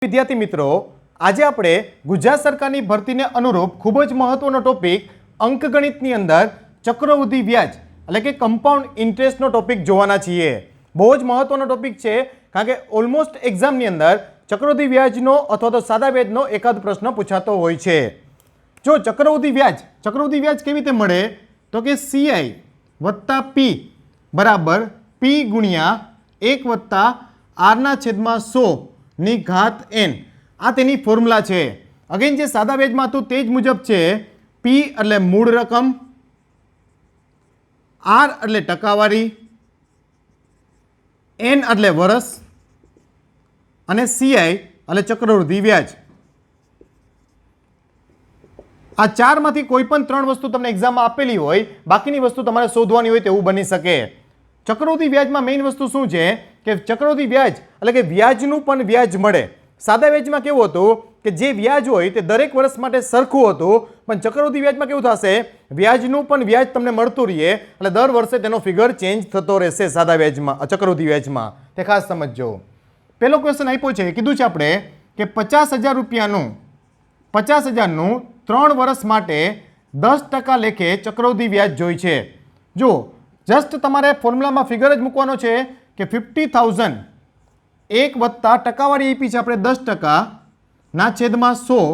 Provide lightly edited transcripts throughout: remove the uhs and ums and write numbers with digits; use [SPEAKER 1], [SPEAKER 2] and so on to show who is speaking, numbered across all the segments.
[SPEAKER 1] विद्यार्थी मित्रों, आज આપણે ગુજરાત સરકારની ભરતીને અનુરૂપ ખૂબ જ મહત્વનો ટોપિક અંકગણિતની અંદર ચક્રવૃદ્ધિ વ્યાજ એટલે કે કમ્પાઉન્ડ ઇન્ટરેસ્ટનો ટોપિક જોવાના છીએ। બહુ જ મહત્વનો ટોપિક છે કારણ કે ઓલમોસ્ટ એક્ઝામની અંદર ચક્રવૃદ્ધિ વ્યાજનો અથવા તો સાદા વ્યાજનો એકાદ પ્રશ્ન પૂછાતો હોય છે। જો ચક્રવૃદ્ધિ વ્યાજ કેવી રીતે મળે તો કે CI વત્તા P બરાબર P ગુણ્યા 1 વત્તા R/100 ની ઘાત n આ તેની ફોર્મ્યુલા છે। અગેન જે સાદા વ્યાજમાં હતું તે જ મુજબ છે। P એટલે મૂળ રકમ, R એટલે ટકાવારી, n એટલે વર્ષ અને CI એટલે ચક્રવૃદ્ધિ વ્યાજ। આ ચારમાંથી કોઈ પણ ત્રણ વસ્તુ તમને એક્ઝામમાં આપેલી હોય, બાકીની વસ્તુ તમારે શોધવાની હોય તેવું બની શકે। ચક્રવૃદ્ધિ વ્યાજમાં મેઇન વસ્તુ શું છે કે ચક્રવૃદ્ધિ વ્યાજ એટલે કે વ્યાજનું પણ વ્યાજ મળે। સાદા વ્યાજમાં કેવું હતું કે જે વ્યાજ હોય તે દરેક વર્ષ માટે સરખું હતું, પણ ચક્રવૃદ્ધિ વ્યાજમાં કેવું થશે વ્યાજનું પણ વ્યાજ તમને મળતું રહે એટલે દર વર્ષે તેનો ફિગર ચેન્જ થતો રહેશે। સાદા વ્યાજમાં ચક્રવૃદ્ધિ વ્યાજમાં તે ખાસ સમજજો। પહેલો ક્વેશ્ચન આપ્યો છે, કીધું છે આપણે કે 50,000 રૂપિયાનું 50,000નું 3 વર્ષ માટે 10% લેખે ચક્રવૃદ્ધિ વ્યાજ જોઈ છે। જો જસ્ટ તમારે ફોર્મ્યુલામાં ફિગર જ મૂકવાનો છે કે 50,000 1 વત્તા ટકાવારી આપી છે આપણે 10%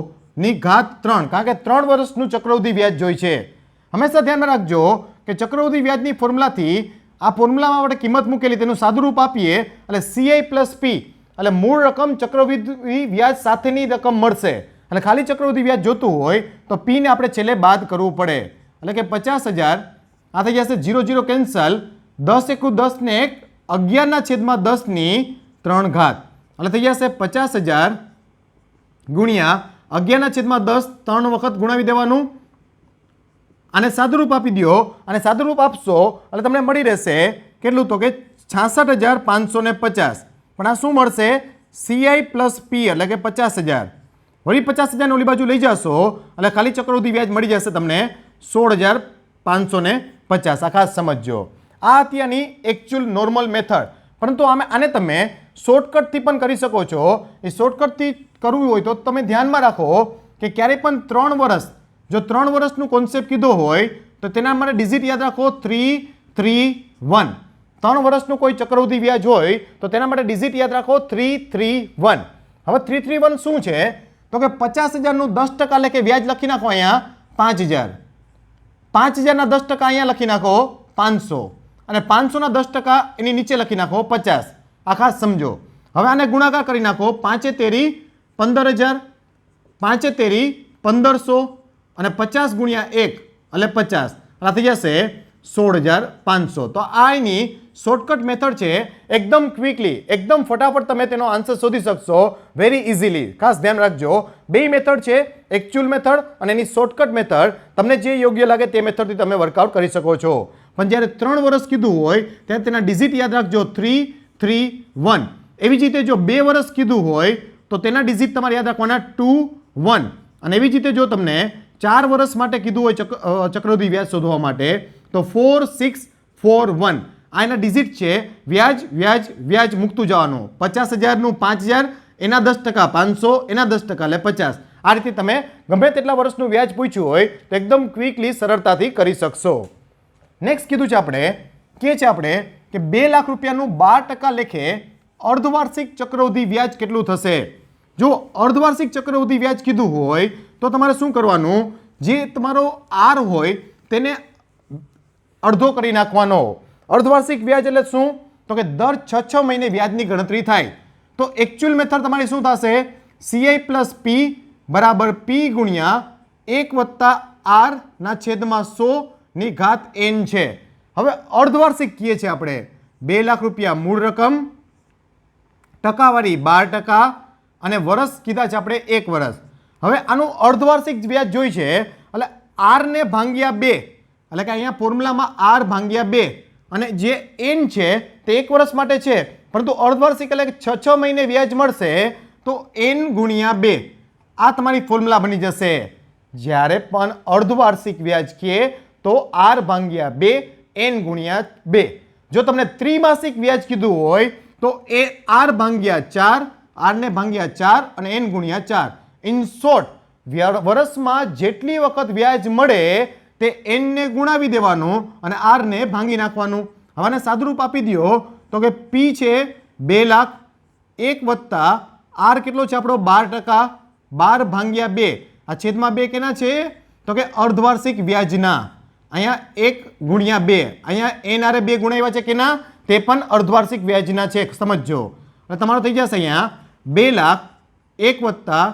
[SPEAKER 1] ની ઘાત 3, કારણ કે 3 વર્ષનું ચક્રવૃદ્ધિ વ્યાજ જોઈ છે। હંમેશા ધ્યાનમાં રાખજો કે ચક્રવૃદ્ધિ વ્યાજની ફોર્મ્યુલાથી આ ફોર્મ્યુલામાં આપણે કિંમત મૂકેલી તેનું સાદુરૂપ આપીએ એટલે CI પ્લસ P એટલે મૂળ રકમ ચક્રવૃદ્ધિ વ્યાજ સાથેની રકમ મળશે અને ખાલી ચક્રવૃદ્ધિ વ્યાજ જોતું હોય તો P ને આપણે છેલ્લે બાદ કરવું પડે એટલે કે 50,000 આ થઈ જશે 0 0 કેન્સલ, 10 × 10 ને 1 11/10 ની 3 ઘાત એટલે થઈ જશે 50,000 ગુણ્યા 11/10 3 વખત ગુણાવી દેવાનું અને સાદુરૂપ આપી દો અને સાદુરૂપ આપશો એટલે તમને મળી રહેશે કેટલું તો કે 66,550। પણ આ શું મળશે CI પ્લસ P એટલે કે 50,000 વળી 50,000 ઓલી બાજુ લઈ જશો એટલે ખાલી ચક્રવૃદ્ધિ વ્યાજ મળી જશે તમને 16,550। આ ખાસ સમજજો। આ અત્યારની એકચ્યુઅલ નોર્મલ મેથડ, પરંતુ આને તમે શોર્ટકટથી પણ કરી શકો છો। એ શોર્ટકટથી કરવું હોય તો તમે ધ્યાનમાં રાખો કે ક્યારેય પણ 3 વર્ષ જો 3 વર્ષનું કોન્સેપ્ટ કીધો હોય તો તેના માટે ડિજિટ યાદ રાખો 331। 3 વર્ષનું કોઈ ચક્રવૃદ્ધિ વ્યાજ હોય તો તેના માટે ડિજિટ યાદ રાખો 331। હવે 331 શું છે તો કે 50,000નું 10% લેખે વ્યાજ લખી નાખો અહીંયા 5,000, 5,000ના 10% અહીંયા લખી નાખો 500 અને 500ના 10% એની નીચે લખી નાખો 50। આ ખાસ સમજો। હવે આને ગુણાકાર કરી નાખો 5 તેરી 15,000, 5 તેરી 1500 અને 50 ગુણ્યા 1 એટલે 50 આ થઈ જશે 16,500। તો આ એની શોર્ટકટ મેથડ છે। એકદમ ક્વિકલી એકદમ ફટાફટ તમે તેનો આન્સર શોધી શકશો વેરી ઇઝીલી। ખાસ ધ્યાન રાખજો, બે મેથડ છે, એકચ્યુઅલ મેથડ અને એની શોર્ટકટ મેથડ। તમને જે યોગ્ય લાગે તે મેથડથી તમે વર્કઆઉટ કરી શકો છો। પણ જ્યારે 3 વર્ષ કીધું હોય ત્યારે તેના ડિજિટ યાદ રાખજો 331। એવી જ રીતે જો 2 વર્ષ કીધું હોય તો તેના ડિજિટ તમારે યાદ રાખવાના 21 અને એવી જ રીતે જો તમને 4 વર્ષ માટે કીધું હોય ચક્રવૃદ્ધિ વ્યાજ શોધવા માટે તો 4641। આ એના ડિજિટ છે। વ્યાજ વ્યાજ વ્યાજ મૂકતું જવાનું। 50,000નું 5,000 એના 10% 500 એના 10% એટલે 50। આ રીતે તમે ગમે તેટલા વર્ષનું વ્યાજ પૂછ્યું હોય તો એકદમ ક્વિકલી સરળતાથી કરી શકશો। નેક્સ્ટ કીધું છે આપણે કે 2 લાખ રૂપિયાનું 12% લેખે અર્ધવાર્ષિક ચક્રવૃદ્ધિ વ્યાજ કેટલું થશે। જો અર્ધવાર્ષિક ચક્રવૃદ્ધિ વ્યાજ કીધું હોય તો તમારે શું કરવાનું, જે તમારો R હોય તેને અડધો કરી નાખવાનો। અર્ધવાર્ષિક વ્યાજ એટલે શું તો કે દર 6 મહિને વ્યાજની ગણતરી થાય। તો એકચ્યુઅલ મેથડ તમારી શું થશે CI પ્લસ P બરાબર P ગુણ્યા 1 વત્તા R/100 ની ઘાત n છે। હવે અર્ધવાર્ષિક કહીએ છીએ આપણે 2 લાખ રૂપિયા મૂળ રકમ, ટકાવારી 12% અને વર્ષ કીધા છે આપણે 1 વર્ષ। હવે આનું અર્ધવાર્ષિક વ્યાજ જોઈ છે એટલે R ને ભાંગ્યા 2 એટલે કે અહીંયા ફોર્મ્યુલામાં R ભાંગ્યા 2 અને જે n છે તે 1 વર્ષ માટે છે, પરંતુ અર્ધવાર્ષિક એટલે કે 6 મહિને વ્યાજ મળશે તો n ગુણ્યા 2 આ તમારી ફોર્મ્યુલા બની જશે। જ્યારે પણ અર્ધવાર્ષિક વ્યાજ કહે તો R ભાંગ્યા 2 n ગુણ્યા 2। જો તમને ત્રિમાસિક વ્યાજ કીધું હોય તો એ R ભાંગ્યા 4 આર ને ભાગ્યા 4 અને એન ગુણ્યા 4. ઇન શોર્ટ, વર્ષમાં જેટલી વખત વ્યાજ મળે તે એન ને ગુણાવી દેવાનું અને આર ને ભાંગી નાખવાનું. હવે આને સાદુરૂપ આપી દો તો કે પી છે 2 લાખ, 1 વત્તા આર કેટલો છે આપણો 12%, 12 ભાગ્યા 2. આ છેદમાં 2 કેના છે તો કે અર્ધવાર્ષિક વ્યાજના. અહીંયા 1 ગુણ્યા 2, અહીંયા એન આરે 2 ગુણાવ્યા છે કેના, તે પણ અર્ધવાર્ષિક વ્યાજના છે, સમજજો. એટલે તમારો થઈ જશે અહીંયા 2 લાખ 1 વત્તા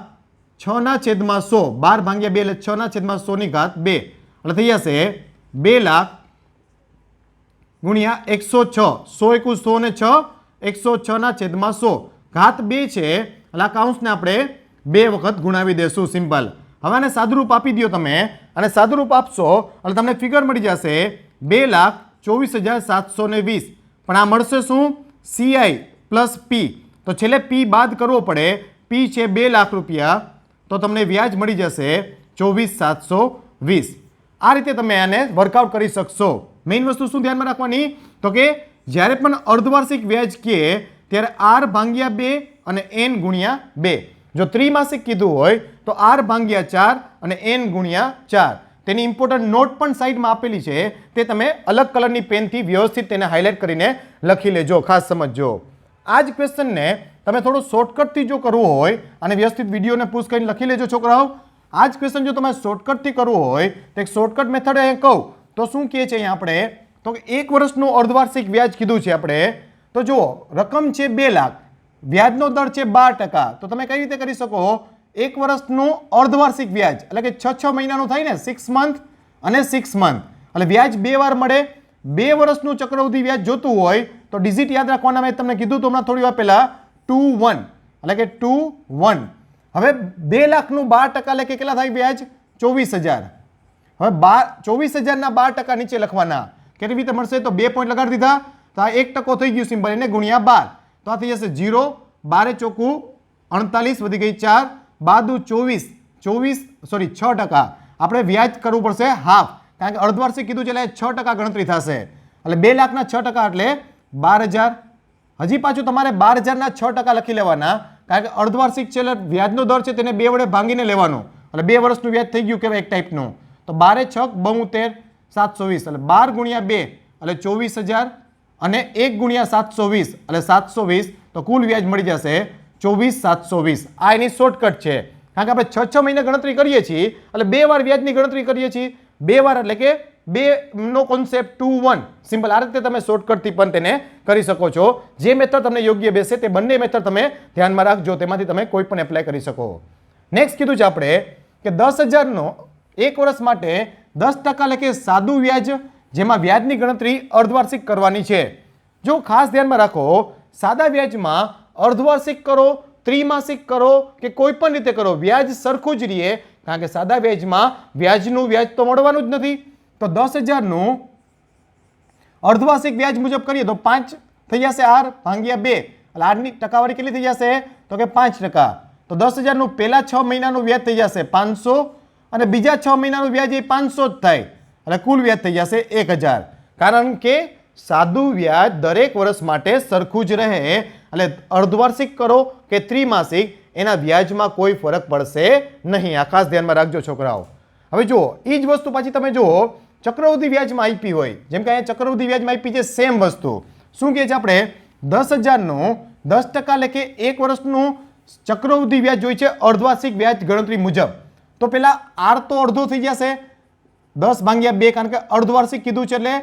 [SPEAKER 1] 6/100, 12 ભાગ્યા 2 એટલે 6/100 એટલે થઈ જશે 2 લાખ ગુણ્યા 106, 100 × 100 ને 6, 106/100, ઘાત 2 છે એટલે આ કાઉન્સને આપણે 2 વખત ગુણાવી દેશું. સિમ્પલ. હવે આને સાદુરૂપ આપી દો તમે, અને સાદુરૂપ આપશો એટલે તમને ફિગર મળી જશે 2,24,720. પણ આ મળશે શું? CI પ્લસ પી. તો છેલ્લે પી બાદ કરવો પડે. પી છે 2 લાખ રૂપિયા, તો તમને વ્યાજ મળી જશે 24,720. આ રીતે તમે આને વર્કઆઉટ કરી શકશો. મેઇન વસ્તુ શું ધ્યાનમાં રાખવાની તો કે જ્યારે પણ અર્ધવાર્ષિક વ્યાજ કહે ત્યારે આર ભાગ્યા 2 અને એન ગુણ્યા 2. જો ત્રિમાસિક કીધું હોય તો આર ભાગ્યા 4 અને એન ગુણ્યા 4. તેની ઇમ્પોર્ટન્ટ નોટ પણ સાઈડમાં આપેલી છે, તે તમે અલગ કલરની પેનથી વ્યવસ્થિત તેને હાઇલાઇટ કરીને લખી લેજો, ખાસ સમજજો. આ જ ક્વેશ્ચનને તમે થોડો શોર્ટકટથી જો કરવો હોય અને વ્યવસ્થિત વિડીયોને પુશ કરીને લખી લેજો છોકરાઓ. આ જ ક્વેશ્ચન જો તમારે શોર્ટકટથી કરવો હોય તો એક શોર્ટકટ મેથડ અહીં કહું તો શું કહે છે અહીંયા આપણે તો કે 1 વર્ષનું અર્ધવાર્ષિક વ્યાજ કીધું છે આપણે. તો જુઓ, રકમ છે 2 લાખ, વ્યાજનો દર છે 12%. તો તમે કઈ રીતે કરી શકો? 1 વર્ષનું અર્ધવાર્ષિક વ્યાજ એટલે કે 6 મહિનાનું થાય ને, 6 મંથ અને 6 મંથ, એટલે વ્યાજ 2 વાર મળે. 2 વર્ષનું ચક્રવૃદ્ધિ વ્યાજ જોતું હોય તો ડિજિટ યાદ રાખવાના. મેં તમને કીધું તો હમણાં થોડી વાર પહેલા 2 1 એટલે કે 2 1. હવે 2 લાખનું 12% એટલે કે કેટલા થાય વ્યાજ? 24,000. હવે 24,000 ના 12% નીચે લખવાના. કેવી રીતે મળશે? તો 2 પોઈન્ટ લગાડી દીધા તો આ 1% થઈ ગયું સિમ્પલ, એને ગુણ્યા 12. તો આ થઈ જશે 0, 12 ચોકું 48 વધી ગઈ 4, 6%. આપણે વ્યાજ કરવું પડશે હાફ, કારણ કે અર્ધવાર્ષિક કીધું છે એટલે 6% ગણતરી થશે. એટલે 2 લાખના 6% એટલે 12,000. હજી પાછું તમારે 12,000 ના 6% લખી લેવાના, કારણ કે અર્ધવાર્ષિક છે એટલે વ્યાજનો દર છે તેને 2 વડે ભાંગીને લેવાનો. એટલે 2 વર્ષનું વ્યાજ થઈ ગયું કેવાય એક ટાઈપનું. તો 12 6 72 720 એટલે 12 ગુણ્યા 2 એટલે 24,000 અને 1 ગુણ્યા 720 એટલે 720. તો કુલ વ્યાજ મળી જશે 24,720. આ એની શોર્ટકટ છે, કારણ કે આપણે 6 મહિને ગણતરી કરીએ છીએ એટલે 2 વાર વ્યાજની ગણતરી કરીએ છીએ. 2 વાર એટલે કે 2 નો કોન્સેપ્ટ 2 1. સિમ્પલ. આ રીતે તમે શોર્ટકટથી પણ તેને કરી શકો છો. જે મેથડ તમને યોગ્ય બેસે તે બંને મેથડ તમે ધ્યાનમાં રાખજો, તેમાંથી તમે કોઈ પણ એપ્લાય કરી શકો. નેક્સ્ટ કીધું છે આપણે કે 10,000નો 1 વર્ષ માટે 10% એટલે કે સાદું વ્યાજ, જેમાં વ્યાજની ગણતરી અર્ધવાર્ષિક કરવાની છે. જો ખાસ ધ્યાનમાં રાખો, સાદા વ્યાજમાં અર્ધવાર્ષિક કરો, ત્રિમાસિક કરો કે કોઈ પણ રીતે કરો, વ્યાજ સરખું જ રહે, કારણ કે સાદા વ્યાજમાં વ્યાજનું વ્યાજ તો મળવાનું જ નથી. તો 10,000નું અર્ધવાર્ષિક વ્યાજ મુજબ કરીએ તો 5 થઈ જશે આર ભાગ્યા 2 એટલે આરની ટકાવારી કેટલી થઈ જશે તો કે 5%. તો 10,000નું પહેલા 6 મહિનાનું વ્યાજ થઈ જશે 500 અને બીજા 6 મહિનાનું વ્યાજ એ 500 જ થાય, એટલે કુલ વ્યાજ થઈ જશે 1,000. કારણ કે સાદું વ્યાજ દરેક વર્ષ માટે સરખું જ રહે, એટલે અર્ધવાર્ષિક કરો કે ત્રિમાસિક એના વ્યાજમાં કોઈ ફરક પડશે નહીં. આ ખાસ ધ્યાનમાં રાખજો છોકરાઓ. હવે જુઓ, એ જ વસ્તુ પાછી તમે જુઓ ચક્રવૃદ્ધિ વ્યાજમાં આઈપી હોય, જેમ કે અહીંયા ચક્રવૃદ્ધિ વ્યાજમાં આઈપી છે સેમ વસ્તુ. શું કહે છે આપણે 10,000નું 10% એટલે કે 1 વર્ષનું ચક્રવૃદ્ધિ વ્યાજ જોઈ છે અર્ધવાર્ષિક વ્યાજ ગણતરી મુજબ. તો પેલા આર તો અડધો થઈ જશે 10 ભાગ્યા 2, કારણ કે અર્ધવાર્ષિક કીધું છે એટલે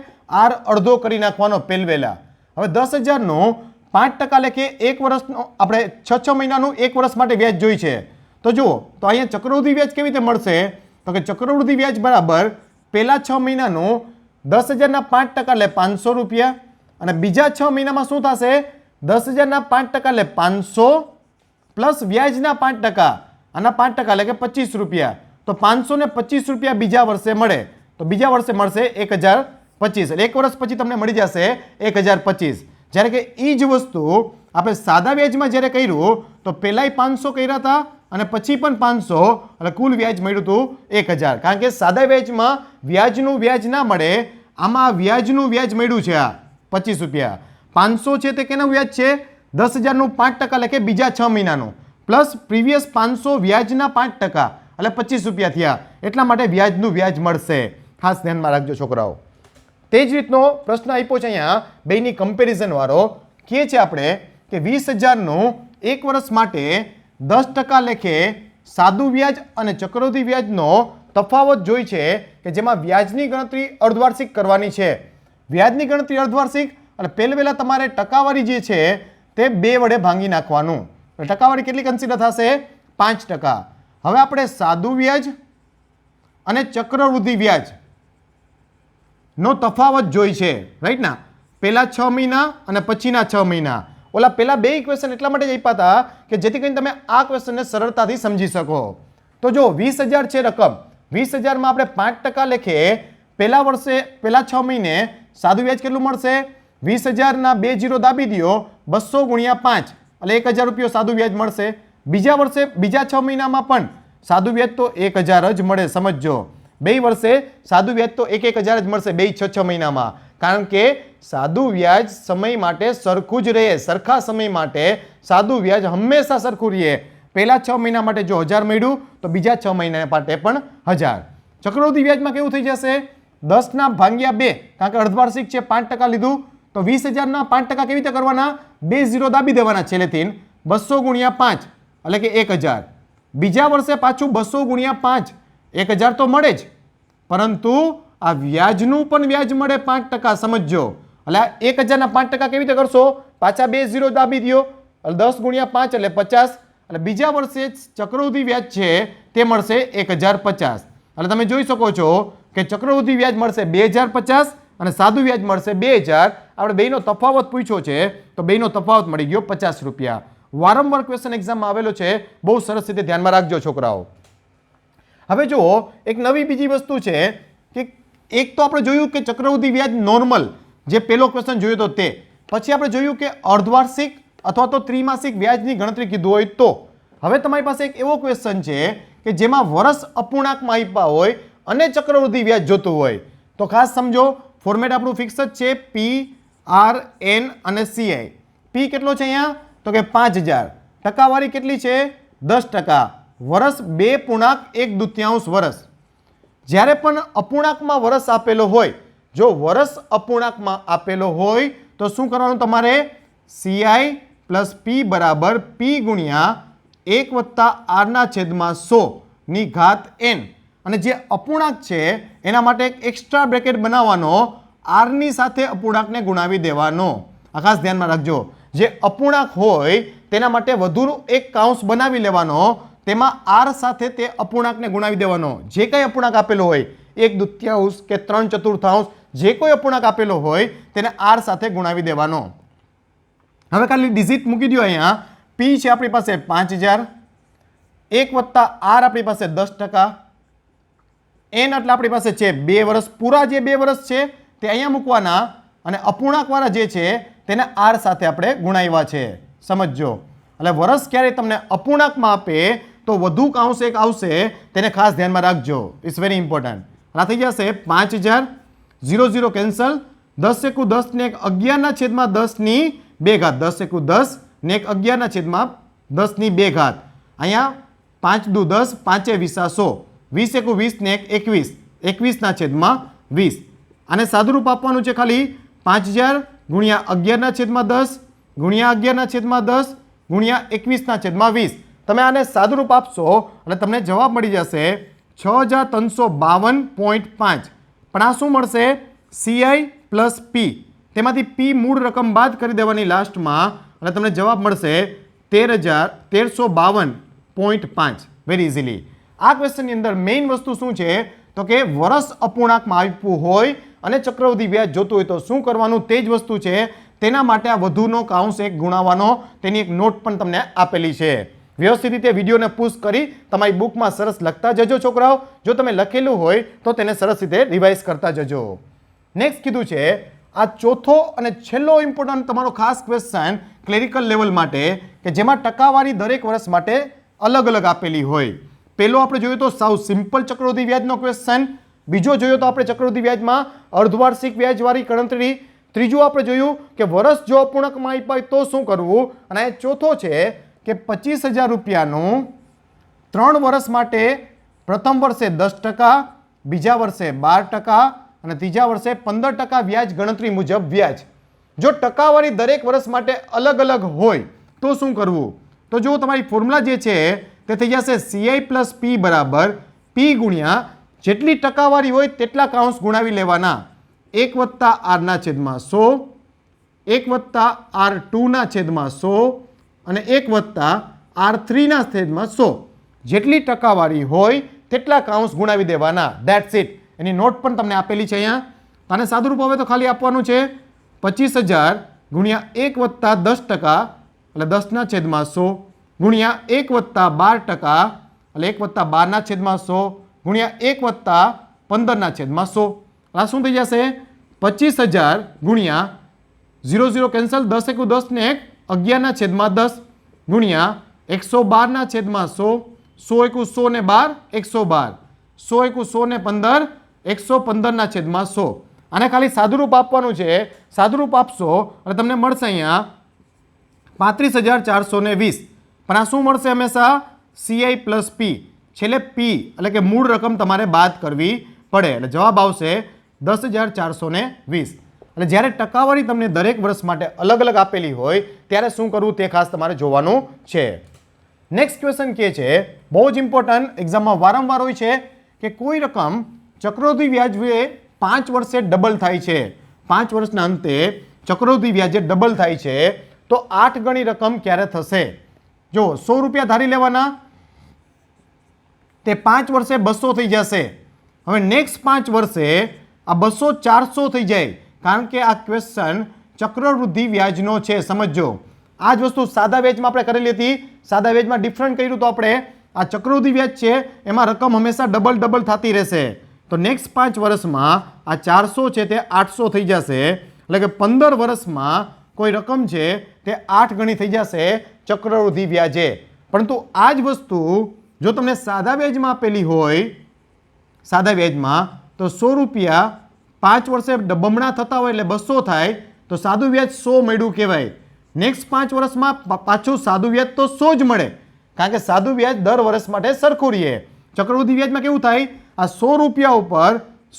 [SPEAKER 1] આર અડધો કરી નાખવાનો પહેલવેલા. હવે 10,000નું 5% એટલે કે 1 વર્ષનું આપણે 6 મહિનાનું 1 વર્ષ માટે વ્યાજ જોઈ છે. તો જુઓ, તો અહીંયા ચક્રવૃદ્ધિ વ્યાજ કેવી રીતે મળશે તો કે ચક્રવૃદ્ધિ વ્યાજ બરાબર પહેલા 6 મહિનાનું 10,000ના 5% એટલે 500 રૂપિયા, અને બીજા 6 મહિનામાં શું થશે 10,000ના 5% એટલે 500 પ્લસ વ્યાજના 5%, આના 5% એટલે કે 25 રૂપિયા. તો 525 રૂપિયા બીજા વર્ષે મળે, તો બીજા વર્ષે મળશે 1,025. એટલે 1 વર્ષ પછી તમને મળી જશે 1,025. જ્યારે કે એ જ વસ્તુ આપણે સાદા વ્યાજમાં જ્યારે કર્યું તો પહેલાંય 500 કર્યા હતા અને પછી પણ 500, એટલે કુલ વ્યાજ મળ્યું હતું 1,000. કારણ કે સાદા વ્યાજમાં વ્યાજનું વ્યાજ ના મળે, આમાં વ્યાજનું વ્યાજ મળ્યું છે આ 25 રૂપિયા. 500 છે તે કેનું વ્યાજ છે? 10,000નું 5% એટલે બીજા 6 મહિનાનું પ્લસ પ્રીવિયસ 500 વ્યાજના 5% એટલે 25 રૂપિયા થયા. એટલા માટે વ્યાજનું વ્યાજ મળશે. ખાસ ધ્યાનમાં રાખજો છોકરાઓ. તે જ રીતનો પ્રશ્ન આપ્યો છે અહીંયા બેની કમ્પેરિઝન વાળો. કહે છે આપણે કે 20,000નું 1 વર્ષ માટે 10% લેખે સાદું વ્યાજ અને ચક્રવૃદ્ધિ વ્યાજનો તફાવત જોઈ છે કે જેમાં વ્યાજની ગણતરી અર્ધવાર્ષિક કરવાની છે. વ્યાજની ગણતરી અર્ધવાર્ષિક અને પહેલા તમારે ટકાવારી જે છે તે 2 વડે ભાંગી નાખવાનું. ટકાવારી કેટલી કન્સિડર થશે? 5%. હવે આપણે સાદું વ્યાજ અને ચક્રવૃદ્ધિ વ્યાજ નો તફાવત જોઈ છે, રાઈટ ના? પહેલા 6 મહિના અને પછીના 6 મહિના. ઓલા પહેલા 2 ઇક્વેશન એટલા માટે જ આપ્યા હતા કે જેથી કરીને તમે આ ક્વેશ્ચનને સરળતાથી સમજી શકો. તો જો 20,000 છે રકમ, 20,000માં આપણે 5% લેખે પહેલા વર્ષે પહેલા 6 મહિને સાદું વ્યાજ કેટલું મળશે? 20,000ના 2 0 દાબી દો, 200 ગુણ્યા 5 એટલે 1,000 રૂપિયા સાદું વ્યાજ મળશે. બીજા વર્ષે બીજા 6 મહિનામાં પણ સાદું વ્યાજ તો 1,000 જ મળે. સમજો, 2 વર્ષે સાદું વ્યાજ તો 1,000 જ મળશે 2 6 મહિનામાં. કારણ કે સાદું વ્યાજ સમય માટે સરખું જ રહે. સરખા સમય માટે સાદું વ્યાજ હંમેશા સરખું રહે. પહેલા 6 મહિના માટે જો 1,000 મળ્યું તો બીજા 6 મહિના માટે પણ 1,000. ચક્રવૃદ્ધિ વ્યાજમાં કેવું થઈ જશે? 10 ભાગ્યા 2, કારણ કે અર્ધવાર્ષિક છે 5% લીધું તો 20,000ના 5% કેવી રીતે કરવાના? 2 0 દાબી દેવાના છેલ્લેથી, 200 ગુણ્યા 5 એટલે કે 1,000. બીજા વર્ષે પાછું 200 ગુણ્યા 5 1,000 તો મળે જ, પરંતુ આ વ્યાજનું પણ વ્યાજ મળે 5%. સમજો, એટલે 1,000ના 5% કેવી રીતે કરશો? પાછા 2 0 દાબી દો, 10 ગુણ્યા 5 એટલે 50. એટલે બીજા વર્ષે ચક્રવૃદ્ધિ વ્યાજ છે તે મળશે 1,050. એટલે તમે જોઈ શકો છો કે ચક્રવૃદ્ધિ વ્યાજ મળશે 2,050 અને સાદું વ્યાજ મળશે 2,000. આપણે બેનો તફાવત પૂછ્યો છે તો બેનો તફાવત મળી ગયો 50 રૂપિયા. વારંવાર ક્વેશ્ચન એક્ઝામમાં આવેલો છે, બહુ સરસ રીતે ધ્યાનમાં રાખજો છોકરાઓ. હવે જુઓ, એક નવી બીજી વસ્તુ છે કે એક તો આપણે જોયું કે ચક્રવૃદ્ધિ વ્યાજ નોર્મલ, જે પહેલો ક્વેશ્ચન જોયો તો તે. પછી આપણે જોયું કે અર્ધવાર્ષિક અથવા તો ત્રિમાસિક વ્યાજની ગણતરી કીધું હોય તો. હવે તમારી પાસે એક એવો ક્વેશ્ચન છે કે જેમાં વર્ષ અપૂર્ણાંકમાં આપ્યા હોય અને ચક્રવૃદ્ધિ વ્યાજ જોતું હોય. તો ખાસ સમજો, ફોર્મેટ આપણું ફિક્સ જ છે, પી, આર, એન અને સીઆઈ. પી કેટલો છે અહીંયા? તો કે 5,000. ટકાવારી કેટલી છે? 10%. વર્ષ 2.1/2 વર્ષ. જ્યારે પણ અપૂર્ણાંકમાં વર્ષ આપેલો હોય, જો વર્ષ અપૂર્ણાંકમાં આપેલો હોય તો શું કરવાનું તમારે? CI પ્લસ P બરાબર P ગુણ્યા 1/r/100n. અને જે અપૂર્ણાંક છે એના માટે એક એક્સ્ટ્રા બ્રેકેટ બનાવવાનો, r ની સાથે અપૂર્ણાંકને ગુણાવી દેવાનો. આ ખાસ ધ્યાનમાં રાખજો. જે અપૂર્ણાંક હોય તેના માટે વધુ એક કાઉન્સ બનાવી લેવાનો, તેમાં r સાથે તે અપૂર્ણાંકને ગુણાવી દેવાનો. જે કંઈ અપૂર્ણાંક આપેલો હોય, 1/2 કે 3/4, જે કોઈ અપૂર્ણાંક આપેલો હોય તેને r સાથે ગુણાવી દેવાનો. હવે ખાલી ડિજિટ મૂકી દો અહીંયા. p છે આપણી પાસે 5,000, 1 + r આપણી પાસે 10%, n એટલે આપણી પાસે છે 2 વર્ષ. પૂરા જે 2 વર્ષ છે તે અહીંયા મૂકવાના અને અપૂર્ણાંકવાળા જે છે તેને r સાથે આપણે ગુણાવ્યા છે. સમજો, એટલે વર્ષ ક્યારે તમને અપૂર્ણાંકમાં આપે તો વધુ કાઉન્સ એક આવશે, તેને ખાસ ધ્યાનમાં રાખજો. It's very important. આ થઈ જશે 5,000, 0 0 કેન્સલ, 10 × 10 ને 11/10 2 ઘાત, 10 × 10 ને 11/10 2 ઘાત. અહીંયા 5 દુ 10, 5 × 20 100, 20 × 20 ને 21, 21/20. આને સાદુરૂપ આપવાનું છે ખાલી 5,000 ગુણ્યા 11/10 ગુણ્યા 11/10 ગુણ્યા 21/20. તમે આને સાદુરૂપ આપશો એટલે તમને જવાબ મળી જશે 6,352.5. પણ આ શું મળશે? CI plus P. તેમાંથી P મૂળ રકમ બાદ કરી દેવાની લાસ્ટમાં એટલે તમને જવાબ મળશે 13,152.5. Very easily. આ ક્વેશ્ચનની અંદર મેઇન વસ્તુ શું છે તો કે વર્ષ અપૂર્ણાંકમાં આપ્યું હોય અને ચક્રવૃદ્ધિ વ્યાજ જોતું હોય તો શું કરવાનું, તે જ વસ્તુ છે. તેના માટે આ વધુનો કાઉન્સ એક ગુણાવવાનો, તેની એક નોટ પણ તમને આપેલી છે. વ્યવસ્થિત રીતે વિડીયોને પુશ કરી તમારી બુકમાં સરસ લખતા જજો છોકરાઓ. જો તમે લખેલું હોય તો તેને સરસ રીતે રિવાઇઝ કરતા જજો. નેક્સ્ટ કીધું છે આ ચોથો અને છેલ્લો ઇમ્પોર્ટન્ટ તમારો ખાસ ક્વેશ્ચન ક્લેરિકલ લેવલ માટે કે જેમાં ટકાવારી દરેક વર્ષ માટે અલગ અલગ આપેલી હોય. પહેલો આપણે જોયું તો સાવ સિમ્પલ ચક્રવૃદ્ધિ વ્યાજનો ક્વેશ્ચન. બીજો જોયો તો આપણે ચક્રવૃદ્ધિ વ્યાજમાં અર્ધવાર્ષિક વ્યાજવાળી ગણતરી, ત્રીજું આપણે જોયું કે વર્ષ જો અપૂર્ણાંકમાં આપ્યા હોય તો શું કરવું, અને આ ચોથો છે કે 25,000 રૂપિયાનું 3 વર્ષ માટે પ્રથમ વર્ષે 10%, બીજા વર્ષે 12% અને ત્રીજા વર્ષે 15% વ્યાજ ગણતરી મુજબ વ્યાજ. જો ટકાવારી દરેક વર્ષ માટે અલગ અલગ હોય તો શું કરવું? તો જો તમારી ફોર્મ્યુલા જે છે તે થઈ જશે CI પ્લસ P બરાબર P ગુણ્યા જેટલી ટકાવારી હોય તેટલા કાઉન્સ ગુણાવી લેવાના, 1 વત્તા R ના છેદમાં 100, 1 વત્તા R2 ના છેદમાં 100 અને 1 વત્તા R3 ના છેદમાં 100. જેટલી ટકાવારી હોય તેટલા કાઉન્સ ગુણાવી દેવાના. That's it. એની નોટ પણ તમને આપેલી છે અહીંયા. આને સાદુરૂપ હવે તો ખાલી આપવાનું છે 25,000 ગુણ્યા 1 વત્તા 10% એટલે 10 ના છેદમાં 100 ગુણ્યા 1 વત્તા 12% એટલે 1 વત્તા 12 ના છેદમાં 100 ગુણ્યા 1 વત્તા 15 ના છેદમાં 100. આ શું થઈ જશે? 25,000 ગુણ્યા 0 0 કેન્સલ, 10 એકુ 10 ને 1 11 ના છેદમાં 10 ગુણ્યા 112 ના છેદમાં 100, 100 એકુ 100 ને 12 112, 100 એકુ 100 ને 15 115 ના છેદમાં 100. આને ખાલી સાદુરૂપ આપવાનું છે. સાદુરૂપ આપશો અને તમને મળશે અહીંયા 35,420. પણ આ શું મળશે? હંમેશા CI પ્લસ P, છેલ્લે P એટલે કે મૂળ રકમ તમારે બાદ કરવી પડે એટલે જવાબ આવશે 10,420. એટલે જ્યારે ટકાવારી તમને દરેક વર્ષ માટે અલગ અલગ આપેલી હોય ત્યારે શું કરવું તે ખાસ તમારે જોવાનું છે. નેક્સ્ટ ક્વેશ્ચન કે છે, બહુ જ ઇમ્પોર્ટન્ટ, એક્ઝામમાં વારંવાર હોય છે કે કોઈ રકમ ચક્રવૃદ્ધિ વ્યાજે 5 વર્ષે ડબલ થાય છે, 5 વર્ષના અંતે ચક્રવૃદ્ધિ વ્યાજે ડબલ થાય છે તો 8 ગણી રકમ ક્યારે થશે? જો 100 રૂપિયા ધારી લેવાના, તે 5 વર્ષે 200 થઈ જશે. હવે નેક્સ્ટ 5 વર્ષે આ 200 400 થઈ જાય, કારણ કે આ ક્વેશ્ચન ચક્રવૃદ્ધિ વ્યાજનો છે. સમજો, આ જ વસ્તુ સાદા વ્યાજમાં આપણે કરેલી હતી. સાદા વ્યાજમાં ડિફરન્ટ કર્યું તો આપણે આ ચક્રવૃદ્ધિ વ્યાજ છે એમાં રકમ હંમેશા ડબલ થતી રહેશે. તો નેક્સ્ટ 5 વર્ષમાં આ 400 છે તે 800 થઈ જશે, એટલે કે 15 વર્ષમાં કોઈ રકમ છે તે 8 ગણી થઈ જશે ચક્રવૃદ્ધિ વ્યાજે. પરંતુ આ જ વસ્તુ જો તમને સાદા વ્યાજમાં આપેલી હોય, સાદા વ્યાજમાં તો 100 રૂપિયા 5 વર્ષે બમણા થતા હોય એટલે 200 થાય તો સાદું વ્યાજ 100 મળ્યું કહેવાય. નેક્સ્ટ 5 વર્ષમાં પાછું સાદું વ્યાજ તો 100 જ મળે, કારણ કે સાદું વ્યાજ દર વર્ષ માટે સરખું રહે. ચક્રવૃદ્ધિ વ્યાજમાં કેવું થાય? આ 100 રૂપિયા ઉપર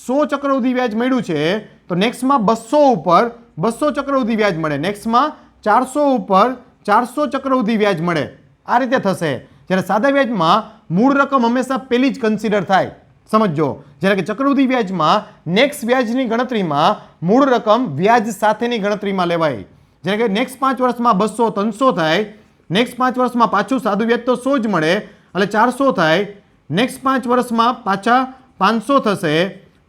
[SPEAKER 1] 100 ચક્રવૃદ્ધિ વ્યાજ મળ્યું છે તો નેક્સ્ટમાં 200 ઉપર 200 ચક્રવૃદ્ધિ વ્યાજ મળે, નેક્સ્ટમાં 400 ઉપર 400 ચક્રવૃદ્ધિ વ્યાજ મળે. આ રીતે થશે. જ્યારે સાદા વ્યાજમાં મૂળ રકમ હંમેશા પહેલી જ કન્સિડર થાય. સમજો, જ્યારે કે ચક્રવૃદ્ધિ વ્યાજમાં નેક્સ્ટ વ્યાજની ગણતરીમાં મૂળ રકમ વ્યાજ સાથેની ગણતરીમાં લેવાય. જ્યારે કે નેક્સ્ટ 5 વર્ષમાં 200 300 થાય, નેક્સ્ટ 5 વર્ષમાં પાછું સાદું વ્યાજ તો 100 જ મળે એટલે 400 થાય, નેક્સ્ટ 5 વર્ષમાં પાછા 500 થશે,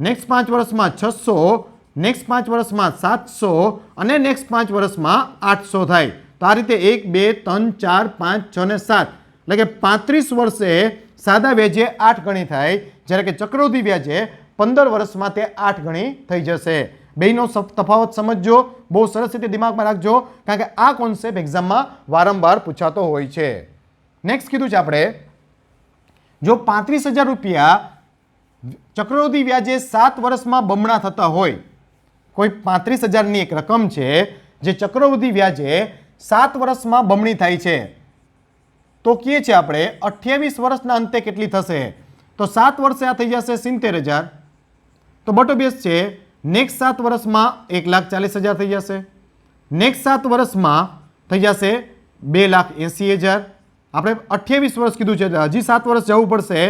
[SPEAKER 1] નેક્સ્ટ 5 વર્ષમાં 600, નેક્સ્ટ 5 વર્ષમાં 700 અને નેક્સ્ટ 5 વર્ષમાં 800 થાય. તો આ રીતે 1 2 3 4 5 6 ને 7 એટલે કે 35 વર્ષે સાદા વ્યાજે 8 ગણી થાય, જ્યારે કે ચક્રવૃદ્ધિ વ્યાજે 15 વર્ષમાં તે 8 ગણી થઈ જશે. બેયનો તફાવત સમજજો, બહુ સરસ રીતે દિમાગમાં રાખજો, કારણ કે આ કોન્સેપ્ટ એક્ઝામમાં વારંવાર પૂછાતો હોય છે. નેક્સ્ટ કીધું છે આપણે, જો 35,000 રૂપિયા ચક્રવૃદ્ધિ વ્યાજે 7 વર્ષમાં બમણા થતા હોય, કોઈ 35,000ની એક રકમ છે જે ચક્રવૃદ્ધિ વ્યાજે 7 વર્ષમાં બમણી થાય છે, તો કહે છે આપણે 28 વર્ષના અંતે કેટલી થશે? તો 7 વર્ષે આ થઈ જશે 70,000. તો બટો બેસ છે, નેક્સ્ટ 7 વર્ષમાં 1,40,000 થઈ જશે, નેક્સ્ટ 7 વર્ષમાં થઈ જશે 2,80,000. આપણે 28 વર્ષ કીધું છે, હજી 7 વર્ષ જવું પડશે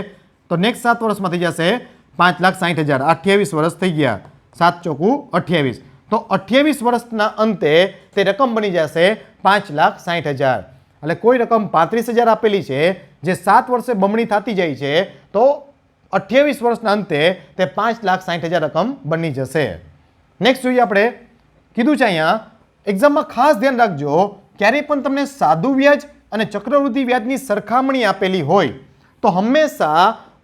[SPEAKER 1] તો નેક્સ્ટ 7 વર્ષમાં થઈ જશે 5,60,000. 28 વર્ષ થઈ ગયા, 7 ચોકું 28. તો 28 વર્ષના અંતે તે રકમ બની જશે 5,60,000. એટલે કોઈ રકમ 35,000 આપેલી છે જે 7 વર્ષે બમણી થતી જાય છે તો 28 વર્ષના અંતે તે 5,60,000 રકમ બની જશે. નેક્સ્ટ જોઈએ આપણે, કીધું છે અહીંયા એક્ઝામમાં ખાસ ધ્યાન રાખજો, ક્યારેય પણ તમને સાદું વ્યાજ અને ચક્રવૃદ્ધિ વ્યાજની સરખામણી આપેલી હોય તો હંમેશા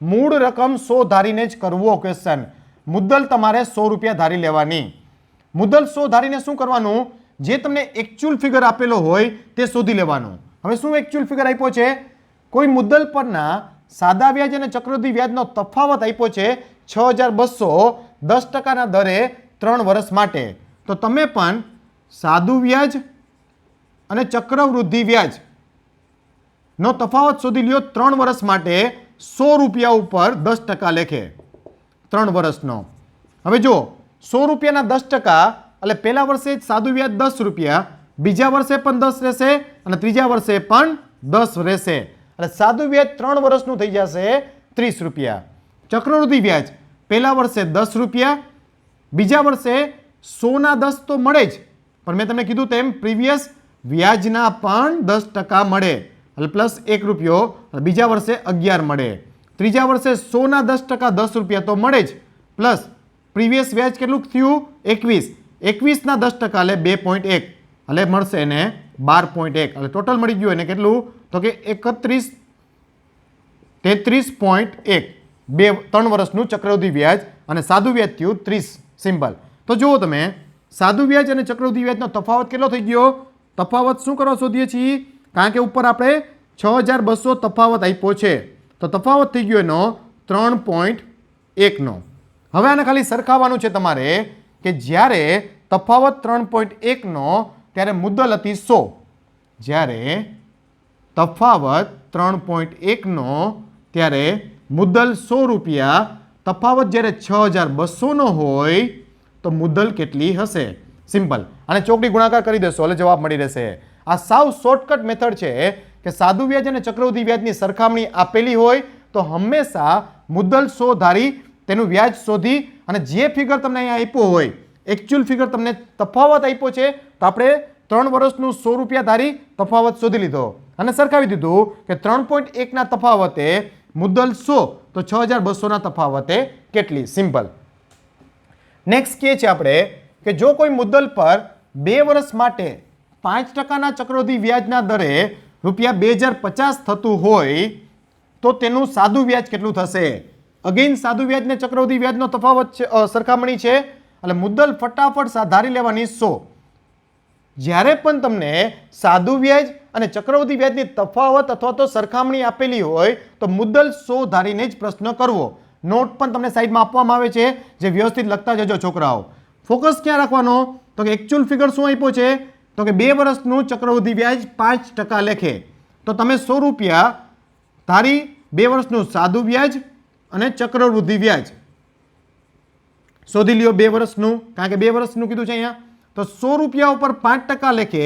[SPEAKER 1] મૂળ રકમ 100 ધારીને જ કરવો ક્વેશ્ચન. મુદ્દલ તમારે 100 રૂપિયા ધારી લેવાની. મુદ્દલ 100 ધારીને શું કરવાનું? જે તમને એકચ્યુઅલ ફિગર આપેલો હોય તે શોધી લેવાનું. હવે શું એકચ્યુઅલ ફિગર આપ્યો છે? કોઈ મુદ્દલ પરના સાદા વ્યાજ અને ચક્રવૃદ્ધિ વ્યાજનો તફાવત આપ્યો છે 6,200 10%ના દરે 3 વર્ષ માટે. તો તમે પણ સાદું વ્યાજ અને ચક્રવૃદ્ધિ વ્યાજનો તફાવત શોધી લ્યો 3 વર્ષ માટે 100 રૂપિયા ઉપર 10% લેખે 3 વર્ષનો. હવે જો 100 રૂપિયાના 10% એટલે પહેલા વર્ષે સાદું વ્યાજ 10 રૂપિયા, બીજા વર્ષે પણ 10 રહેશે અને ત્રીજા વર્ષે પણ 10 રહેશે. એટલે સાદું વ્યાજ 3 વર્ષનું થઈ જશે 30 રૂપિયા. ચક્રવૃદ્ધિ વ્યાજ પહેલા વર્ષે 10 રૂપિયા, બીજા વર્ષે 100ના 10 તો મળે જ, પણ મેં તમને કીધું તેમ પ્રીવિયસ વ્યાજના પણ 10% મળે એટલે પ્લસ 1 રૂપિયો, બીજા વર્ષે 11 મળે. ત્રીજા વર્ષે 100ના 10% 10 રૂપિયા તો મળે જ, પ્લસ પ્રીવિયસ વ્યાજ કેટલું થયું 21, 21ના 10% એટલે 2.1 એટલે મળશે એને 12.1 એટલે ટોટલ મળી ગયું એને કેટલું તો કે 33.1 3 વર્ષનું ચક્રવૃદ્ધિ વ્યાજ અને સાદું વ્યાજ થયું 30. સિમ્પલ. તો જુઓ તમે સાદું વ્યાજ અને ચક્રવૃદ્ધિ વ્યાજનો તફાવત કેટલો થઈ ગયો? તફાવત શું કરવા શોધીએ છીએ? કારણ કે ઉપર આપણે 6200 તફાવત આપ્યો છે તો તફાવત થઈ ગયો એનો 3.1નો. હવે આને ખાલી સરખાવવાનું છે તમારે કે જ્યારે તફાવત 3.1નો ત્યારે મુદ્દલ હતી 100, જ્યારે તફાવત 3.1નો ત્યારે મુદ્દલ 100 રૂપિયા, તફાવત જ્યારે 6200નો હોય તો મુદ્દલ કેટલી હશે? સિમ્પલ. અને ચોકડી ગુણાકાર કરી દેશો એટલે જવાબ મળી રહેશે. આ સાવ શોર્ટકટ મેથડ છે કે સાદું વ્યાજ અને ચક્રવૃદ્ધિ વ્યાજની સરખામણી આપેલી હોય તો હંમેશા મુદ્દલ 100 ધારી તેનું વ્યાજ શોધી અને જે ફિગર તમને અહીંયા આપ્યો હોય, એકચ્યુઅલ ફિગર તમને તફાવત આપ્યો છે તો આપણે 3 વર્ષનું 100 રૂપિયા ધારી તફાવત શોધી લીધો અને સરખાવી દીધું કે 3.1ના તફાવતે મુદ્દલ 100 તો 6200ના તફાવતે કેટલી? સિમ્પલ. નેક્સ્ટ કે છે આપણે કે જો કોઈ મુદ્દલ પર 2 વર્ષ માટે 5%ના ચક્રવૃદ્ધિ વ્યાજના દરે રૂપિયા 2050 થતું હોય તો તેનું સાદું વ્યાજ કેટલું થશે? અગેન સાદું વ્યાજ ને ચક્રવૃદ્ધિ વ્યાજનો તફાવત સરખામણી છે એટલે મુદ્દલ ફટાફટ ધારી લેવાની 100. જ્યારે પણ તમને સાદું વ્યાજ અને ચક્રવૃદ્ધિ વ્યાજની તફાવત અથવા તો સરખામણી આપેલી હોય તો મુદ્દલ 100 ધારીને જ પ્રશ્ન કરવો. નોટ પણ તમને સાઈડમાં આપવામાં આવે છે જે વ્યવસ્થિત લખતા જજો છોકરાઓ. ફોકસ ક્યાં રાખવાનો તો કે એકચ્યુઅલ ફિગર શું આપ્યો છે તો કે 2 વર્ષનું ચક્રવૃદ્ધિ વ્યાજ 5% લેખે તો તમે 100 રૂપિયા ધારી 2 વર્ષનું સાદું વ્યાજ અને ચક્રવૃદ્ધિ વ્યાજ શોધી લ્યો 2 વર્ષનું, કારણ કે 2 વર્ષનું કીધું છે અહીંયા. તો 100 રૂપિયા ઉપર 5% લેખે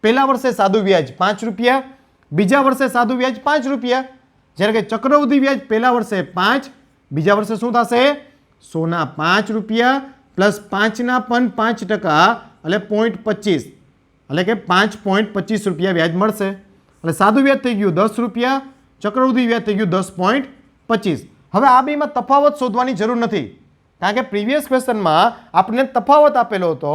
[SPEAKER 1] પહેલા વર્ષે સાદું વ્યાજ 5 રૂપિયા, બીજા વર્ષે સાદું વ્યાજ 5 રૂપિયા, જ્યારે કે ચક્રવૃદ્ધિ વ્યાજ પહેલા વર્ષે 5, બીજા વર્ષે શું થશે 100ના 5 રૂપિયા પ્લસ 5ના પણ 5% એટલે 0.25 એટલે કે 5.25 રૂપિયા વ્યાજ મળશે. એટલે સાદું વ્યાજ થઈ ગયું 10 રૂપિયા, ચક્રવૃદ્ધિ વ્યાજ થઈ ગયું 10.25. હવે આ બેમાં તફાવત શોધવાની જરૂર નથી કારણ કે પ્રીવિયસ ક્વેશ્ચનમાં આપણને તફાવત આપેલો હતો.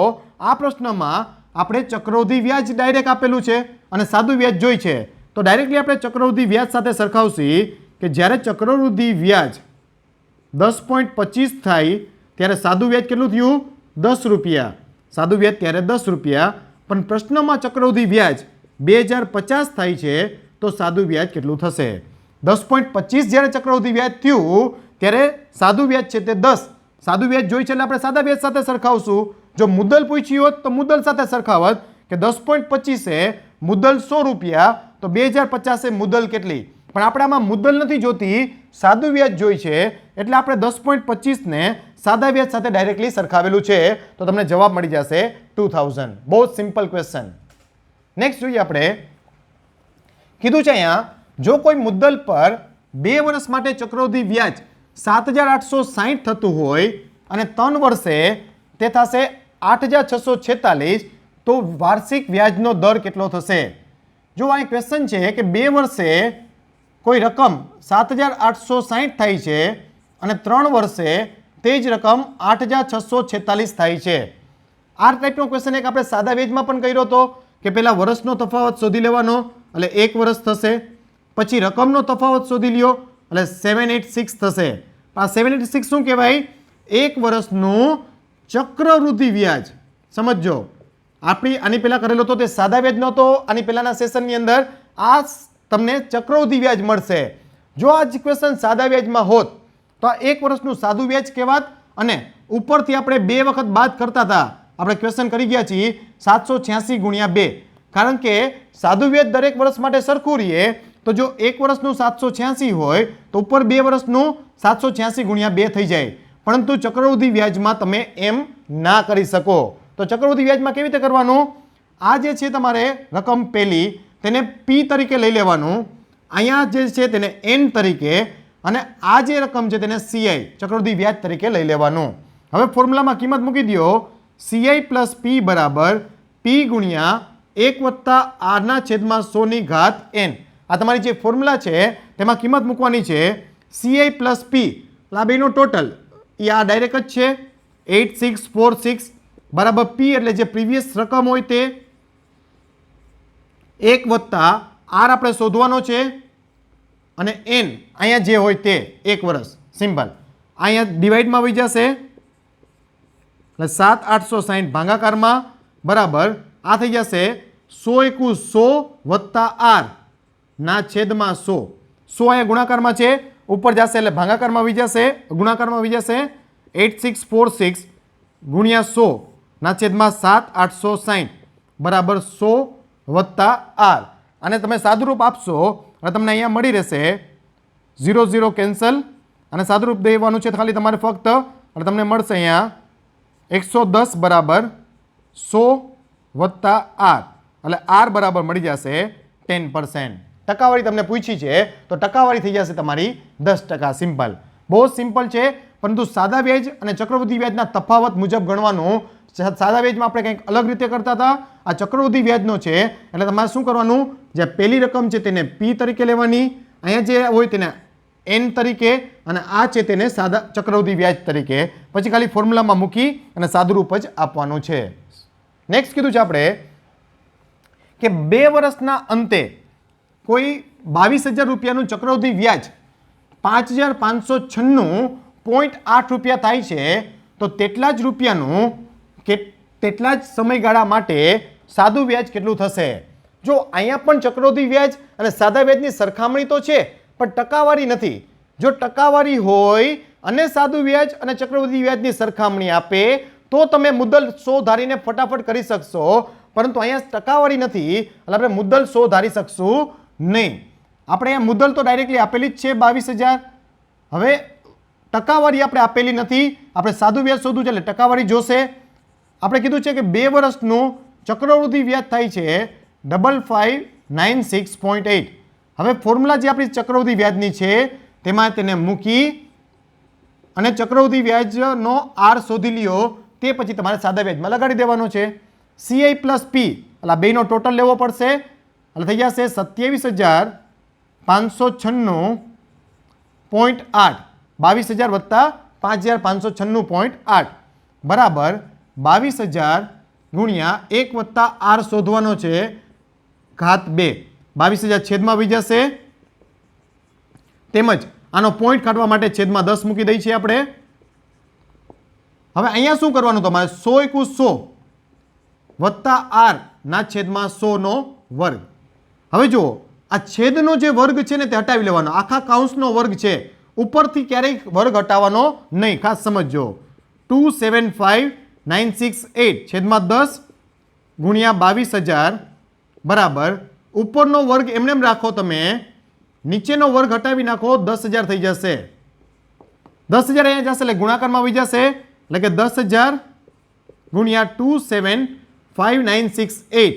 [SPEAKER 1] આ પ્રશ્નમાં આપણે ચક્રવૃદ્ધિ વ્યાજ ડાયરેક્ટ આપેલું છે અને સાદું વ્યાજ જોઈ છે તો ડાયરેક્ટલી આપણે ચક્રવૃદ્ધિ વ્યાજ સાથે સરખાવશી કે જ્યારે ચક્રવૃદ્ધિ વ્યાજ 10.25 થાય ત્યારે સાદું વ્યાજ કેટલું થયું 10 રૂપિયા. સાદું વ્યાજ ત્યારે 10 રૂપિયા, પણ પ્રશ્નમાં ચક્રવૃદ્ધિ વ્યાજ 2050 થાય છે તો સાદું વ્યાજ કેટલું થશે? 10.25 જ્યારે ચક્રવૃદ્ધિ વ્યાજ થયું ત્યારે સાદું વ્યાજ છે તે 10. સાદું વ્યાજ જોઈ છે એટલે આપણે સાદા વ્યાજ સાથે સરખાવશું. જો મુદ્દલ પૂછી હોત તો મુદ્દલ સાથે સરખાવત કે 10.25 મુદ્દલ 100 રૂપિયા તો 2050 મુદ્દલ કેટલી? પણ આપણે આમાં મુદ્દલ નથી જોતી, સાદું વ્યાજ જોઈ છે એટલે આપણે 10.25ને સાદા વ્યાજ સાથે ડાયરેક્ટલી સરખાવેલું છે તો તમને જવાબ મળી જશે 2000. બહુ સિમ્પલ ક્વેશ્ચન. નેક્સ્ટ જોઈએ આપણે. કીધું છે અહીંયા જો કોઈ મુદ્દલ પર 2 વર્ષ માટે ચક્રવૃદ્ધિ વ્યાજ 7860 થતું હોય અને 3 વર્ષે તે થશે 8646 તો વાર્ષિક વ્યાજનો દર કેટલો થશે? જો આ ક્વેશ્ચન છે કે 2 વર્ષે કોઈ રકમ 7860 થાય છે અને 3 વર્ષે તે જ રકમ 8646 થાય છે. આ ટાઈપનો ક્વેશ્ચન એક આપણે સાદા વ્યાજમાં પણ કર્યો હતો કે પહેલા વર્ષનો તફાવત શોધી લેવાનો એટલે 1 વર્ષ થશે, પછી રકમનો તફાવત શોધી લ્યો એટલે 786 થશે. આ 786 શું કહેવાય? 1 વર્ષનું ચક્રવૃદ્ધિ વ્યાજ. સમજો આપણી આની પહેલા કરેલો હતો તે સાદા વ્યાજ નહોતો, આની પહેલાના સેશનની અંદર આ તમને ચક્રવૃદ્ધિ વ્યાજ મળશે. જો આ જ ક્વેશ્ચન સાદા વ્યાજમાં હોત તો આ 1 વર્ષનું સાદું વ્યાજ કહેવાત અને ઉપરથી આપણે 2 વખત બાદ કરતા હતા આપણે ક્વેશ્ચન કરી ગયા છીએ 786 ગુણ્યા 2, કારણ કે સાદું વ્યાજ દરેક વર્ષ માટે સરખું રહે તો જો એક વર્ષનું 786 હોય તો ઉપર 2 વર્ષનું 786 ગુણ્યા 2 થઈ જાય, પરંતુ ચક્રવૃદ્ધિ વ્યાજમાં તમે એમ ના કરી શકો. તો ચક્રવૃદ્ધિ વ્યાજમાં કેવી રીતે કરવાનું? આ જે છે તમારે રકમ પહેલી તેને P તરીકે લઈ લેવાનું, અહીંયા જે છે તેને N તરીકે, અને આ જે રકમ છે તેને CI ચક્રવૃદ્ધિ વ્યાજ તરીકે લઈ લેવાનું. હવે ફોર્મ્યુલામાં કિંમત મૂકી દો. CI પ્લસ P બરાબર P ગુણ્યા 1 વત્તા R ના છેદમાં 100 ની ઘાત N. આ તમારી જે ફોર્મ્યુલા છે તેમાં કિંમત મૂકવાની છે CI પ્લસ P, આ બેનો ટોટલ એ આ ડાયરેક્ટ જ છે 8646 બરાબર P એટલે જે પ્રીવિયસ રકમ હોય તે 1 વત્તા R આપણે શોધવાનો છે, અને N અહીંયા જે હોય તે 1 વર્ષ. સિમ્પલ. અહીંયા ડિવાઈડમાં આવી જશે એટલે 7860 ભાગાકારમાં બરાબર આ થઈ જશે 100 × 100 વત્તા R ના છેદમાં 100. 100 અહીંયા ગુણાકારમાં છે, ઉપર જશે એટલે ભાગાકારમાં આવી જશે, ગુણાકારમાં આવી જશે 8646 ગુણ્યા 100 ના છેદમાં 7860 બરાબર 100 વત્તા R. અને તમે સાદુરૂપ આપશો અને તમને અહીંયા મળી રહેશે 0 0 કેન્સલ, અને સાદુરૂપ દેવાનું છે ખાલી તમારે ફક્ત, અને તમને મળશે અહીંયા 110 બરાબર 100 વત્તા R, એટલે R બરાબર મળી જશે 10%. ટકાવારી તમને પૂછી છે તો ટકાવારી થઈ જશે તમારી 10%. સિમ્પલ, બહુ સિમ્પલ છે, પરંતુ સાદા વ્યાજ અને ચક્રવૃદ્ધિ વ્યાજના તફાવત મુજબ ગણવાનું. સાદા વ્યાજમાં આપણે કંઈક અલગ રીતે કરતા હતા, આ ચક્રવૃદ્ધિ વ્યાજનો છે એટલે તમારે શું કરવાનું, જે પહેલી રકમ છે તેને P તરીકે લેવાની, અહીંયા જે હોય તેને N તરીકે, અને આ છે તેને સાદા ચક્રવૃદ્ધિ વ્યાજ તરીકે, પછી ખાલી ફોર્મ્યુલામાં મૂકી અને સાદુરૂપ જ આપવાનું છે. નેક્સ્ટ કીધું છે આપણે કે 2 વર્ષના અંતે કોઈ 22,000 રૂપિયાનું ચક્રવૃદ્ધિ વ્યાજ 5,596.8 રૂપિયા થાય છે, તો તેટલા જ રૂપિયાનું તેટલા જ સમયગાળા માટે સાદું વ્યાજ કેટલું થશે? જો અહીંયા પણ ચક્રવૃદ્ધિ વ્યાજ અને સાદા વ્યાજની સરખામણી તો છે, પણ ટકાવારી નથી. જો ટકાવારી હોય અને સાદું વ્યાજ અને ચક્રવૃદ્ધિ વ્યાજની સરખામણી આપે તો તમે મુદ્દલ 100 ધારીને ફટાફટ કરી શકશો, પરંતુ અહીંયા ટકાવારી નથી એટલે આપણે મુદ્દલ 100 ધારી શકશું નહીં. આપણે અહીંયા મુદ્દલ તો ડાયરેક્ટલી આપેલી જ છે 22,000. હવે ટકાવારી આપણે આપેલી નથી, આપણે સાદું વ્યાજ શોધવું છે એટલે ટકાવારી જોશે. આપણે કીધું છે કે 2 વર્ષનું ચક્રવૃદ્ધિ વ્યાજ થાય છે 5596.8. હવે ફોર્મ્યુલા જે આપણી ચક્રવૃદ્ધિ વ્યાજની છે તેમાં તેને મૂકી અને ચક્રવૃદ્ધિ વ્યાજનો R શોધી લ્યો, તે પછી તમારે સાદા વ્યાજમાં લગાડી દેવાનો છે. CI પ્લસ P એટલે આ બેનો ટોટલ લેવો પડશે, એટલે થઈ જશે 27,596.8, 22,000 વત્તા 5,596.8 બરાબર 22,000 ગુણ્યા 1 વત્તા R શોધવાનો છે ઘાત 2, 22,000 છેદમાં આવી જશે, તેમજ આનો પોઈન્ટ કાઢવા માટે છેદમાં 10 મૂકી દઈએ છીએ આપણે. હવે અહીંયા શું કરવાનું તમારે 100 × 100 વત્તા R ના છેદમાં 100 નો વર્ગ. હવે જુઓ આ છેદનો જે વર્ગ છે ને તે હટાવી લેવાનો, આખા કાઉન્સનો વર્ગ છે, ઉપરથી ક્યારેય વર્ગ હટાવવાનો નહીં, ખાસ સમજજો. 275,968 છેદમાં 10 ગુણ્યા 22,000 બરાબર ઉપરનો વર્ગ એમને એમ રાખો, તમે નીચેનો વર્ગ હટાવી નાખો 10,000 થઈ જશે. 10,000 અહીંયા જશે એટલે ગુણાકારમાં આવી જશે, એટલે કે 10,000 ગુણ્યા 275,968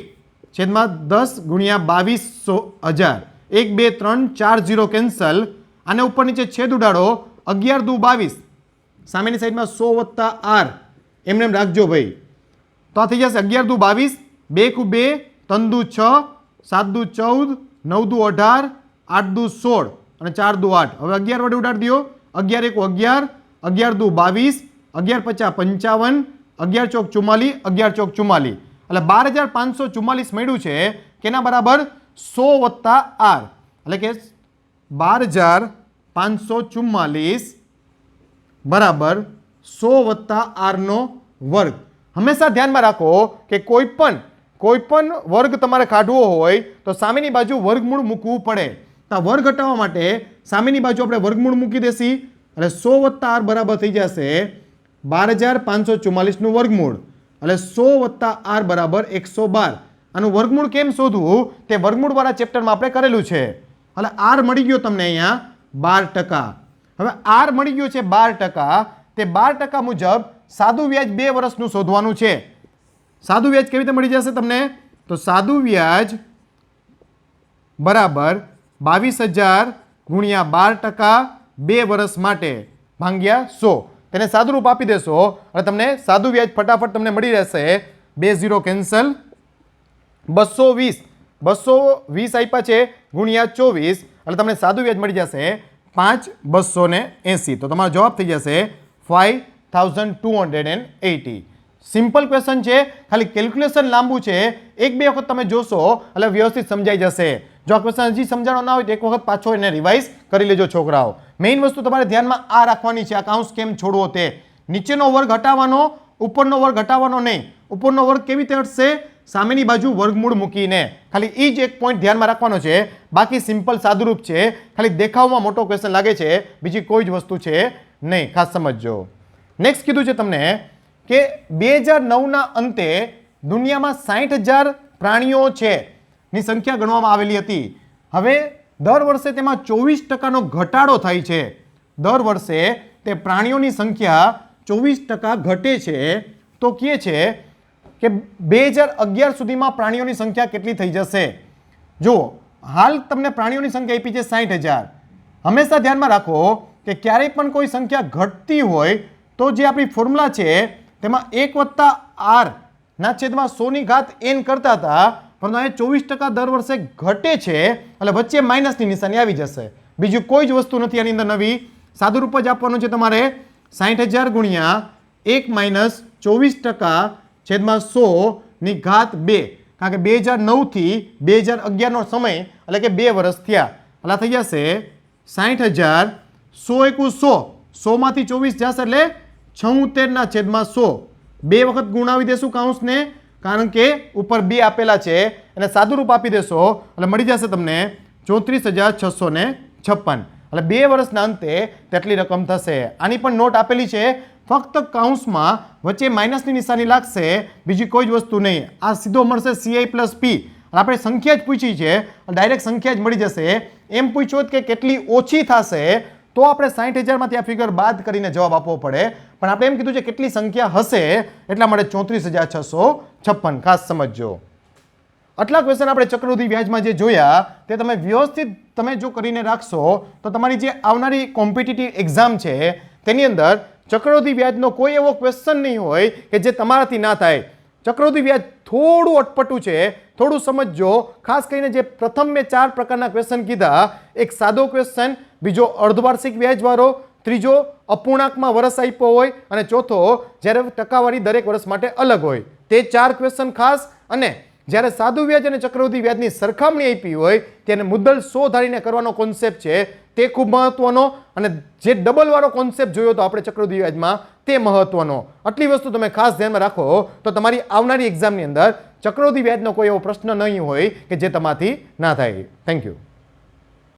[SPEAKER 1] છેદમાં 10 ગુણ્યા 22,000. 1 2 3 4 0 કેન્સલ, આને ઉપર નીચે છેદ ઉડાડો, 11 દુ 22, સામેની સાઈડમાં 100 વત્તા R એમને એમ રાખજો ભાઈ. તો આ થઈ જશે 11 દુ 22, 2 × 2 3 દુ 6, 7 દુ 14, 9 દુ 18, 8 દુ 16 અને 4 દુ 8. હવે 11 વડે ઉડાડી દો, 11 × 1 11, 11 દુ 22, 11 × 5 55, 11 ચોક 44, 11 ચોક 44, એટલે 12,544 મળ્યું છે, કેના બરાબર 100 વત્તા R, એટલે કે 12,544 બરાબર 100 વત્તા R નો વર્ગ. હંમેશા ધ્યાનમાં રાખો કે કોઈ પણ વર્ગ તમારે કાઢવો હોય તો સામેની બાજુ વર્ગમૂળ મૂકવું પડે. તો વર્ગ હટાવવા માટે સામેની બાજુ આપણે વર્ગમૂળ મૂકી દેસી, એટલે 100 વત્તા R બરાબર થઈ જશે 12,544 નું વર્ગમૂળ. એટલે 100 + r બરાબર 112. આનું વર્ગમૂળ કેમ શોધવું તે વર્ગમૂળવાળા ચેપ્ટરમાં આપણે કરેલું છે. એટલે r મળી ગયો તમને અહીંયા 12%. હવે r મળી ગયો છે 12%. તે 12% મુજબ સાદું વ્યાજ 2 વર્ષનું શોધવાનું છે. સાદું વ્યાજ કેવી રીતે મળી જશે તમને? તો સાદું વ્યાજ બરાબર 22,000 ગુણ્યા 12% 2 વર્ષ માટે ભાગ્યા 100. તેને સાદું રૂપ આપી દેશો અને તમને સાદું વ્યાજ ફટાફટ તમને મળી રહેશે. 2 0 કેન્સલ. 220 આપ્યા છે ગુણ્યા 24 એટલે તમને સાદું વ્યાજ મળી જશે 5,280. તો તમારો જવાબ થઈ જશે 5,280. સિમ્પલ ક્વેશ્ચન છે, ખાલી કેલ્ક્યુલેશન લાંબુ છે. એક બે વખત તમે જોશો એટલે વ્યવસ્થિત સમજાઈ જશે. જો આ ક્વેશ્ચન હજી સમજાણો ના હોય તો એક વખત પાછો એને રિવાઇઝ કરી લેજો છોકરાઓ. મેઇન વસ્તુ તમારે ધ્યાનમાં આ રાખવાની છે, આ કાઉન્સ કેમ છોડવો તે. નીચેનો વર્ગ હટાવવાનો, ઉપરનો વર્ગ હટાવવાનો નહીં. ઉપરનો વર્ગ કેવી રીતે હટશે? સામેની બાજુ વર્ગમૂળ મૂકીને. ખાલી એ જ એક પોઈન્ટ ધ્યાનમાં રાખવાનો છે. બાકી સિમ્પલ સાદુરૂપ છે, ખાલી દેખાવમાં મોટો ક્વેશ્ચન લાગે છે, બીજી કોઈ જ વસ્તુ છે નહીં. ખાસ સમજજો. નેક્સ્ટ કીધું છે તમને કે 2009ના અંતે દુનિયામાં 60,000 પ્રાણીઓ છે ની સંખ્યા ગણવામાં આવેલી હતી. હવે દર વર્ષે તેમાં 24%નો ઘટાડો થાય છે. દર વર્ષે તે પ્રાણીઓની સંખ્યા 24% ઘટે છે. તો કહે છે કે 2011 સુધીમાં પ્રાણીઓની સંખ્યા કેટલી થઈ જશે? જુઓ, હાલ તમને પ્રાણીઓની સંખ્યા આપી છે 60,000. હંમેશા ધ્યાનમાં રાખો કે ક્યારેય પણ કોઈ સંખ્યા ઘટતી હોય તો જે આપણી ફોર્મ્યુલા છે તેમાં 1 + r ના છેદમાં 100n કરતા હતા, પરંતુ અહીંયા 24% દર વર્ષે ઘટે છે એટલે વચ્ચે માઇનસની નિશાની આવી જશે. બીજું કોઈ જ વસ્તુ નથી આની અંદર નવી. સાદું રૂપ જ આપવાનું છે તમારે. 60,000 ગુણ્યા 1 - 24% છેદમાં 100/2. કારણ કે 2009 થી 2011નો સમય એટલે કે 2 વર્ષ થયા. એટલે થઈ જશે 60,000 100 × 100. 100માંથી 24 જશે એટલે 76/100. 2 વખત ગુણાવી દેશું કાઉન્સને, કારણ કે ઉપર 2 આપેલા છે. અને સાદું રૂપ આપી દેશો એટલે મળી જશે તમને 34,656. એટલે 2 વર્ષના અંતે તેટલી રકમ થશે. આની પણ નોટ આપેલી છે. ફક્ત કાઉન્સમાં વચ્ચે માઇનસની નિશાની લાગશે, બીજી કોઈ જ વસ્તુ નહીં. આ સીધો મળશે CI + P. આપણે સંખ્યા જ પૂછી છે, ડાયરેક્ટ સંખ્યા જ મળી જશે. એમ પૂછ્યું કે કેટલી ઓછી થશે તો આપણે 60,000માંથી આ ફિગર બાદ કરીને જવાબ આપવો પડે. પણ આપણે એમ કીધું છે કેટલી સંખ્યા હશે એટલા માટે 34,656. ખાસ સમજજો. આટલા ક્વેશ્ચન આપણે ચક્રવૃદ્ધિ વ્યાજમાં જે જોયા તે તમે વ્યવસ્થિત તમે જો કરીને રાખશો તો તમારી જે આવનારી કોમ્પિટિટિવ એક્ઝામ છે તેની અંદર ચક્રવૃદ્ધિ વ્યાજનો કોઈ એવો ક્વેશ્ચન નહીં હોય કે જે તમારાથી ના થાય. ચક્રવૃદ્ધિ વ્યાજ થોડું અટપટું છે, થોડું સમજજો. ખાસ કરીને જે પ્રથમ મેં 4 પ્રકારના ક્વેશ્ચન કીધા, એક સાદો ક્વેશ્ચન, બીજો અર્ધવાર્ષિક વ્યાજવાળો, ત્રીજો અપૂર્ણાંકમાં વર્ષ આપ્યો હોય અને ચોથો જ્યારે ટકાવારી દરેક વર્ષ માટે અલગ હોય. તે 4 ક્વેશ્ચન ખાસ. અને જ્યારે સાદું વ્યાજ અને ચક્રવૃદ્ધિ વ્યાજની સરખામણી આપી હોય તેને મુદ્દલ 100 ધારીને કરવાનો કોન્સેપ્ટ છે તે ખૂબ મહત્વનો. અને જે ડબલવાળો કોન્સેપ્ટ જોયો તો આપણે ચક્રવૃદ્ધિ વ્યાજમાં તે મહત્વનો. આટલી વસ્તુ તમે ખાસ ધ્યાનમાં રાખો તો તમારી આવનારી એક્ઝામની અંદર ચક્રવૃદ્ધિ વ્યાજનો કોઈ એવો પ્રશ્ન નહીં હોય કે જે તમારાથી ના થાય. Thank you.